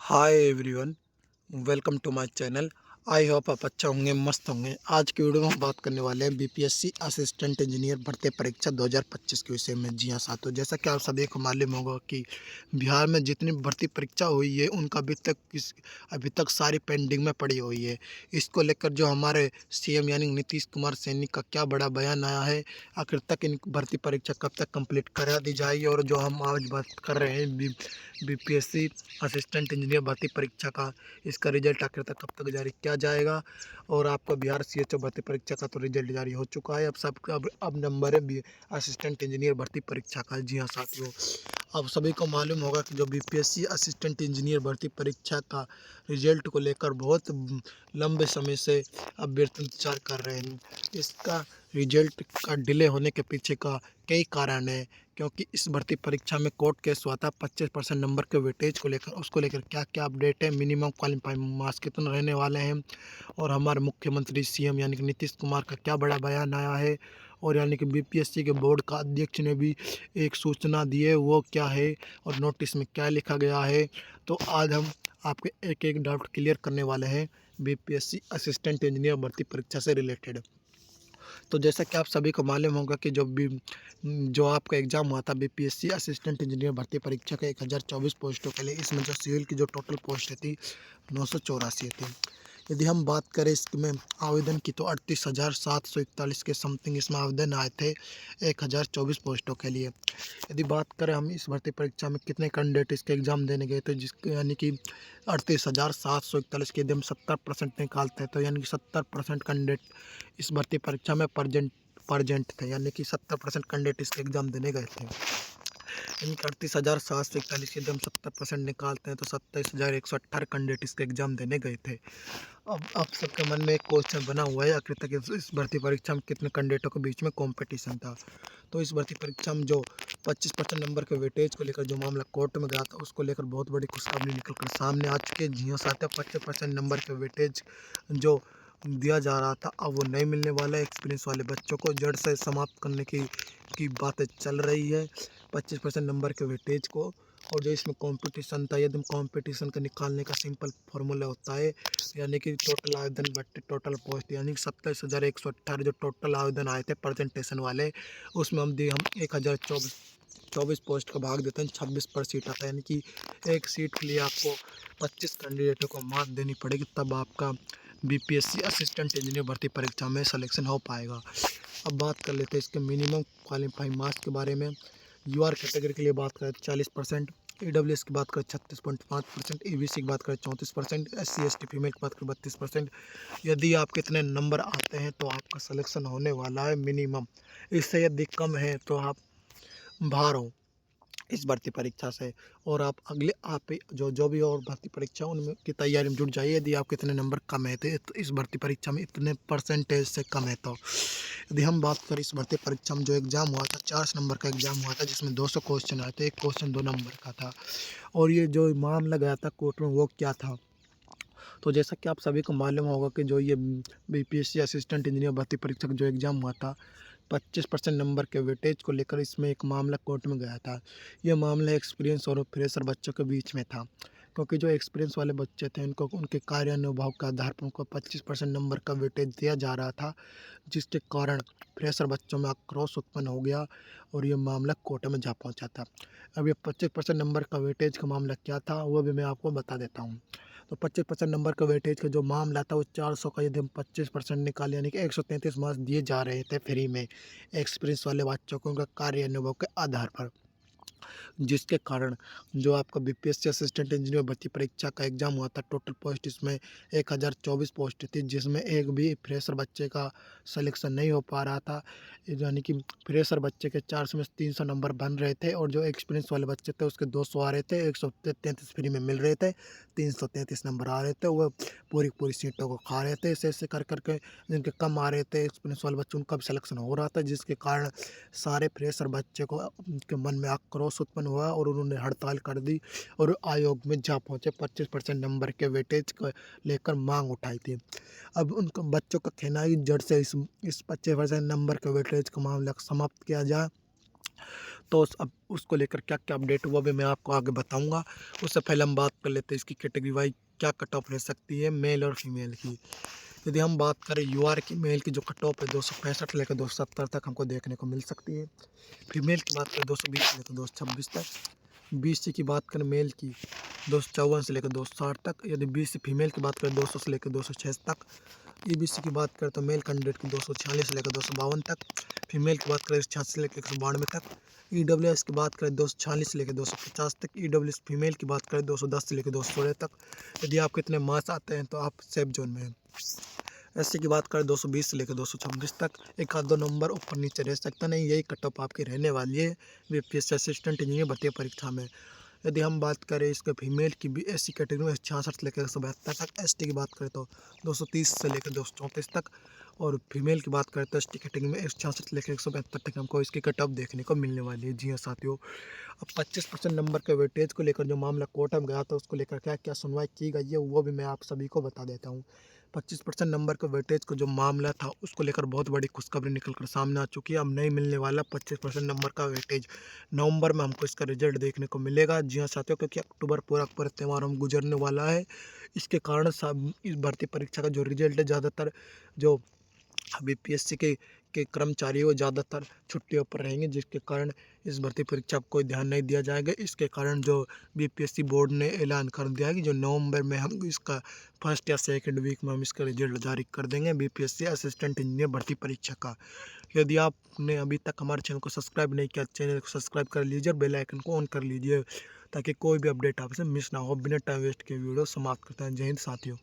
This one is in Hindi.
Hi everyone, welcome to my channel. I hope आप अच्छा होंगे, मस्त होंगे। आज की वीडियो में हम बात करने वाले हैं बीपीएससी असिस्टेंट इंजीनियर भर्ती परीक्षा 2025 के विषय में। जी हाँ साथियों, जैसा कि आप सभी को मालूम होगा कि बिहार में जितनी भर्ती परीक्षा हुई है उनका अभी तक सारी पेंडिंग में पड़ी हुई है। इसको लेकर जो हमारे सीएम यानी नीतीश कुमार सैनी का क्या बड़ा बयान आया है, आखिर तक इन भर्ती परीक्षा कब तक कंप्लीट करा दी जाएगी। और जो हम आज बात कर रहे हैं बीपीएससी असिस्टेंट इंजीनियर भर्ती परीक्षा का, इसका रिजल्ट आखिर तक कब तक जारी किया जाएगा। और आपका बिहार सीएचओ भर्ती परीक्षा का तो रिजल्ट जारी हो चुका है। अब नंबर है असिस्टेंट इंजीनियर भर्ती परीक्षा का। जी हाँ साथियों, आप सभी को मालूम होगा कि जो बीपीएससी असिस्टेंट इंजीनियर भर्ती परीक्षा का रिजल्ट को लेकर बहुत लंबे समय से अभ्यर्थी इंतजार कर रहे हैं। इसका रिजल्ट का डिले होने के पीछे का कई कारण है, क्योंकि इस भर्ती परीक्षा में कोर्ट केस हुआ था 25% नंबर के वेटेज को लेकर। उसको लेकर क्या क्या अपडेट है, मिनिमम क्वालिफाइंग मार्क्स कितने रहने वाले हैं, और हमारे मुख्यमंत्री सीएम यानी कि नीतीश कुमार का क्या बड़ा बयान आया है, और यानी कि बीपीएससी के बोर्ड का अध्यक्ष ने भी एक सूचना दी है, वो क्या है और नोटिस में क्या लिखा गया है। तो आज हम आपके एक एक डाउट क्लियर करने वाले हैं बीपीएससी असिस्टेंट इंजीनियर भर्ती परीक्षा से रिलेटेड। तो जैसा कि आप सभी को मालूम होगा कि जो आपका एग्ज़ाम हुआ था बीपीएससी असिस्टेंट इंजीनियर भर्ती परीक्षा के 1024 पोस्टों के लिए, इसमें जो सिविल की जो टोटल पोस्ट थी 984 थी। यदि हम बात करें इसमें आवेदन की, तो 38,741 के समथिंग इसमें आवेदन आए थे 1024 पोस्टों के लिए। यदि बात करें हम इस भर्ती परीक्षा में कितने कैंडिडेट इसके एग्ज़ाम देने गए थे, जिसके यानी कि 38,741 के यदि हम 70% निकालते हैं, तो यानी कि 70% कैंडिडेट इस भर्ती परीक्षा में प्रजेंट थे, यानी कि 70% कैंडिडेट इसके एग्ज़ाम देने गए थे। यानी कि 38,741 के यदि हम 70% निकालते हैं, तो 27,118 कैंडिडेट इसके एग्ज़ाम देने गए थे। अब आप सबके मन में एक क्वेश्चन बना हुआ है, आखिर तक इस भर्ती परीक्षा में कितने कैंडिडेटों के बीच में कंपटीशन था। तो इस भर्ती परीक्षा में जो 25% नंबर के वेटेज को लेकर जो मामला कोर्ट में गया था, उसको लेकर बहुत बड़ी खुशखबरी निकल कर सामने आ चुकी है। जी हाँ साथियों, 25% नंबर के वेटेज जो दिया जा रहा था, अब वो नहीं मिलने वाला है। एक्सपीरियंस वाले बच्चों को जड़ से समाप्त करने की बातें चल रही है 25% नंबर के वेटेज को। और जो इसमें कंपटीशन था, यदि कंपटीशन का निकालने का सिंपल फार्मूला होता है, यानी कि टोटल आवेदन बट्टे टोटल पोस्ट, यानी कि 27,118 जो टोटल आवेदन आए थे प्रेजेंटेशन वाले, उसमें हम 1024 पोस्ट का भाग देते हैं 26 पर सीट आता है। यानी कि एक सीट के लिए आपको 25 कैंडिडेटों को मार्क देनी पड़ेगी, तब आपका बीपीएससी असिस्टेंट इंजीनियर भर्ती परीक्षा में सिलेक्शन हो पाएगा। अब बात कर लेते हैं इसके मिनिमम क्वालिफाइंग मार्क्स के बारे में। यूआर कैटेगरी के लिए बात करें तो 40%, ईडब्ल्यूएस की बात करें 36.5%, ईबीसी की बात करें 34%, एससी एसटी फीमेल की बात करें 32%। यदि आप कितने नंबर आते हैं तो आपका सिलेक्शन होने वाला है मिनिमम। इससे यदि कम है तो आप बाहर हो इस भर्ती परीक्षा से, और आप अगले आप जो जो भी और भर्ती परीक्षा उनमें की तैयारी में जुट जाइए। यदि आपके इतने नंबर कम है तो इस भर्ती परीक्षा में इतने परसेंटेज से कम है, तो यदि हम बात करें इस भर्ती परीक्षा में जो एग्ज़ाम हुआ था, 4 नंबर का एग्ज़ाम हुआ था, जिसमें 200 क्वेश्चन आए थे, एक क्वेश्चन 2 नंबर का था। और ये जो मामला गया था कोर्ट में, वो क्या था, तो जैसा कि आप सभी को मालूम होगा कि जो ये बीपीएससी असिस्टेंट इंजीनियर भर्ती परीक्षा का जो एग्ज़ाम हुआ था 25% नंबर के वेटेज को लेकर, इसमें एक मामला कोर्ट में गया था। ये मामला एक्सपीरियंस और फ्रेशर बच्चों के बीच में था, क्योंकि जो एक्सपीरियंस वाले बच्चे थे उनको उनके कार्यानुभव के आधार पर उनको 25% नंबर का वेटेज दिया जा रहा था, जिसके कारण फ्रेशर बच्चों में आक्रोश उत्पन्न हो गया और ये मामला कोर्ट में जा पहुंचा था। अब ये 25% नंबर का वेटेज का मामला क्या था, वो भी मैं आपको बता देता हूँ। तो 25% नंबर का वेटेज का जो मामला था, वो 400 का यदि हम 25% निकाले, यानी कि 133 मार्क्स दिए जा रहे थे फ्री में एक्सपीरियंस वाले बच्चों को उनका कार्य अनुभव के आधार पर। जिसके कारण जो आपका बीपीएससी असिस्टेंट इंजीनियर भर्ती परीक्षा का एग्ज़ाम हुआ था, टोटल पोस्ट इसमें 1024 पोस्ट थी, जिसमें एक भी फ्रेशर बच्चे का सिलेक्शन नहीं हो पा रहा था। यानी कि फ्रेशर बच्चे के 400 में से 300 नंबर बन रहे थे, और जो एक्सपीरियंस वाले बच्चे थे उसके 200 आ रहे थे, 133 फ्री में मिल रहे थे, 333 नंबर आ रहे थे, वो पूरी पूरी सीटों को खा रहे थे। ऐसे ऐसे कर करके जिनके कम आ रहे थे एक्सपीरियंस वाले बच्चे, उनका भी सिलेक्शन हो रहा था, जिसके कारण सारे फ्रेशर बच्चे को के मन में आक्रोश उत्पन्न हुआ और उन्होंने हड़ताल कर दी और आयोग में जा पहुँचे। 25% नंबर के वेटेज को लेकर मांग उठाई थी। अब उनको बच्चों का कहना है कि जड़ से इस 25% नंबर के वेटेज का मामला समाप्त किया जाए। तो अब उसको लेकर क्या क्या अपडेट हुआ भी मैं आपको आगे बताऊंगा। उससे पहले हम बात कर लेते हैं इसकी कैटेगरी वाइज क्या कट ऑफ रह सकती है मेल और फीमेल की। यदि हम बात करें यूआर की, मेल की जो कट ऑफ है 265 लेकर 270 तक हमको देखने को मिल सकती है। फीमेल की बात करें 220 से लेकर 226 तक। बीसी की बात करें मेल की 254 से लेकर 260 तक। यदि बीसी फीमेल की बात करें 200 से लेकर 206 तक। ईबीसी की बात करें तो मेल कैंडिडेट की 246 से लेकर 252 तक। फीमेल की बात करें 86 से लेकर 192 तक। ईडब्ल्यूएस की बात करें 246 से लेकर 250 तक। ईडब्ल्यूएस फीमेल की बात करें 210 से लेकर 216 तक। यदि आपको इतने मार्क्स आते हैं तो आप सेफ जोन में हैं। एससी की बात करें 220 से लेकर 226 तक। एक आध दो नंबर ऊपर नीचे रह सकता नहीं, यही कट ऑफ आपकी रहने वाली है बीपीएससी असिस्टेंट इंजीनियर भर्ती परीक्षा में। यदि हम बात करें इसके फीमेल की भी एससी कैटेगरी में 66 से लेकर 172 तक। एसटी की बात करें तो 230 से लेकर 234 तक। और फीमेल की बात करें तो एसटी कैटेगरी में 66 से लेकर 172 तक हमको इसकी कट ऑफ देखने को मिलने वाली है। जी हाँ साथियों, अब 25% नंबर के वेटेज को लेकर जो मामला कोर्ट में गया था उसको लेकर क्या क्या सुनवाई की गई है वो भी मैं आप सभी को बता देता हूँ। 25% नंबर के वेटेज को जो मामला था उसको लेकर बहुत बड़ी खुशखबरी निकल कर सामने आ चुकी है। अब नहीं मिलने वाला 25% नंबर का वेटेज। नवंबर में हमको इसका रिजल्ट देखने को मिलेगा। जी हाँ साथियों, क्योंकि अक्टूबर पूरा पूरा त्यौहार हम गुजरने वाला है। इसके कारण सब इस भर्ती परीक्षा का जो रिजल्ट है ज़्यादातर जो बीपीएससी के कर्मचारी वो ज़्यादातर छुट्टियों पर रहेंगे, जिसके कारण इस भर्ती परीक्षा पर कोई ध्यान नहीं दिया जाएगा। इसके कारण जो बीपीएससी बोर्ड ने ऐलान कर दिया है कि जो नवंबर में हम इसका फर्स्ट या सेकंड वीक में हम इसका रिजल्ट जारी कर देंगे बीपीएससी असिस्टेंट इंजीनियर भर्ती परीक्षा का। यदि आपने अभी तक हमारे चैनल को सब्सक्राइब नहीं किया, चैनल को सब्सक्राइब कर लीजिए, बेल आइकन को ऑन कर लीजिए ताकि कोई भी अपडेट आपसे मिस ना हो। बिना टाइम वेस्ट के वीडियो समाप्त करते हैं। जय हिंद साथियों।